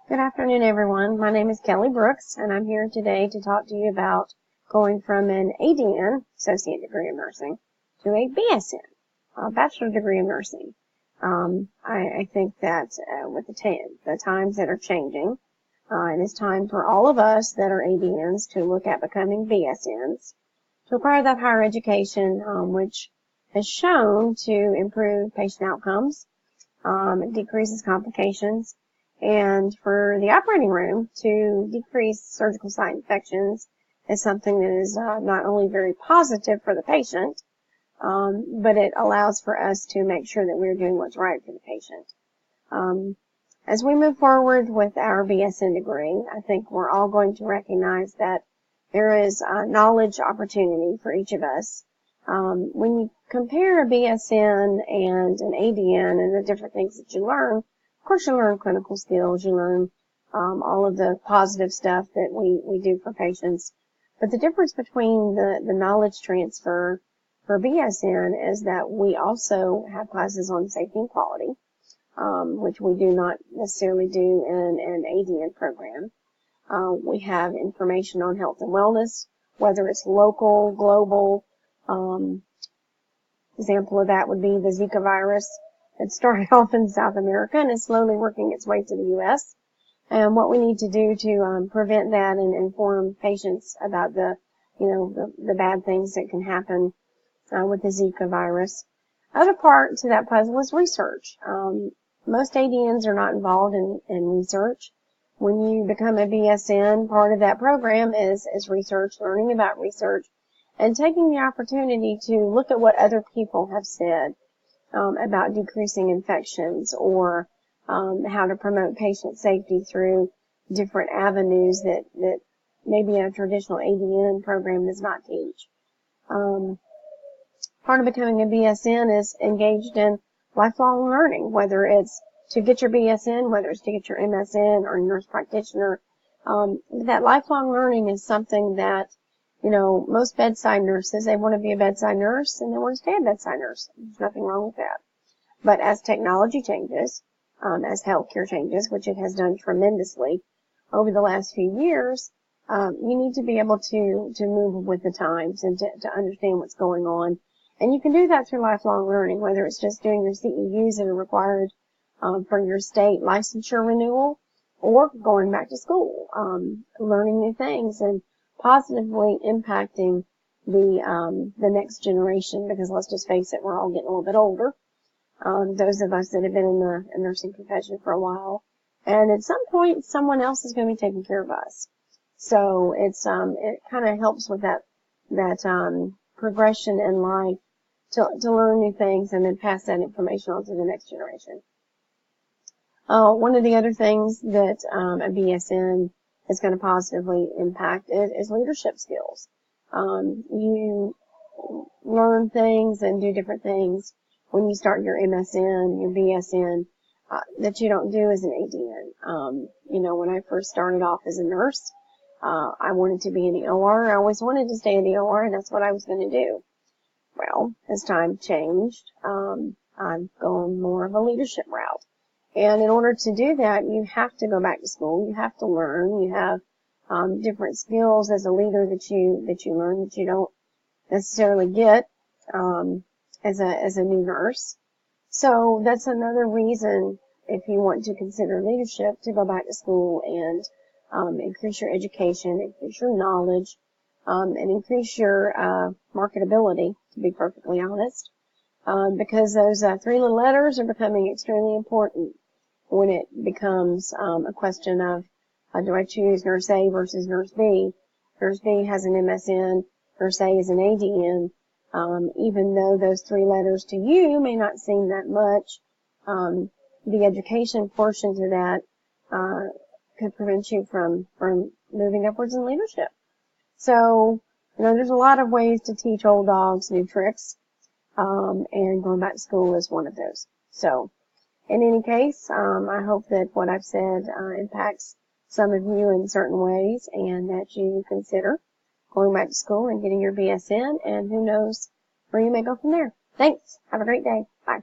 Good afternoon, everyone. My name is Kelly Brooks, and I'm here today to talk to you about going from an ADN, Associate Degree of Nursing, to a BSN, a Bachelor Degree of Nursing. I think that with the times that are changing, it is time for all of us that are ADNs to look at becoming BSNs, to acquire that higher education, which has shown to improve patient outcomes. It decreases complications, and for the operating room to decrease surgical site infections is something that is not only very positive for the patient, but it allows for us to make sure that we're doing what's right for the patient. As we move forward with our BSN degree, I think we're all going to recognize that there is a knowledge opportunity for each of us. When you compare a BSN and an ADN and the different things that you learn, of course you learn clinical skills, you learn all of the positive stuff that we do for patients. But the difference between the knowledge transfer for BSN is that we also have classes on safety and quality, which we do not necessarily do in an ADN program. We have information on health and wellness, whether it's local, global. Example of that would be the Zika virus. It started off in South America and is slowly working its way to the U.S. And what we need to do to prevent that and inform patients about the bad things that can happen with the Zika virus. Other part to that puzzle is research. Most ADNs are not involved in research. When you become a BSN, part of that program is research, learning about research, and taking the opportunity to look at what other people have said about decreasing infections or how to promote patient safety through different avenues that maybe a traditional ADN program does not teach. Part of becoming a BSN is engaged in lifelong learning, whether it's to get your BSN, whether it's to get your MSN or nurse practitioner. That lifelong learning is something that most bedside nurses, they want to be a bedside nurse and they want to stay a bedside nurse. There's nothing wrong with that. But as technology changes, as healthcare changes, which it has done tremendously over the last few years, you need to be able to move with the times and to understand what's going on. And you can do that through lifelong learning, whether it's just doing your CEUs that are required for your state licensure renewal or going back to school, learning new things and positively impacting the next generation, because let's just face it, we're all getting a little bit older. Those of us that have been in the nursing profession for a while, and at some point someone else is going to be taking care of us. So it kind of helps with that progression in life to learn new things and then pass that information on to the next generation. One of the other things that a BSN is going to positively impact is leadership skills. You learn things and do different things when you start your MSN, your BSN, that you don't do as an ADN. When I first started off as a nurse, I wanted to be in the OR. I always wanted to stay in the OR, and that's what I was going to do. Well, as time changed, I'm going more of a leadership route. And in order to do that, you have to go back to school. You have to learn. You have different skills as a leader that you learn that you don't necessarily get as a new nurse. So that's another reason, if you want to consider leadership, to go back to school and increase your education, increase your knowledge, and increase your marketability, to be perfectly honest. Because those three little letters are becoming extremely important when it becomes a question of do I choose nurse A versus nurse B? Nurse B has an MSN, nurse A is an ADN. Even though those three letters to you may not seem that much, the education portion to that could prevent you from moving upwards in leadership. So, there's a lot of ways to teach old dogs new tricks. And going back to school is one of those. So, in any case, I hope that what I've said impacts some of you in certain ways, and that you consider going back to school and getting your BSN, and who knows where you may go from there. Thanks. Have a great day. Bye.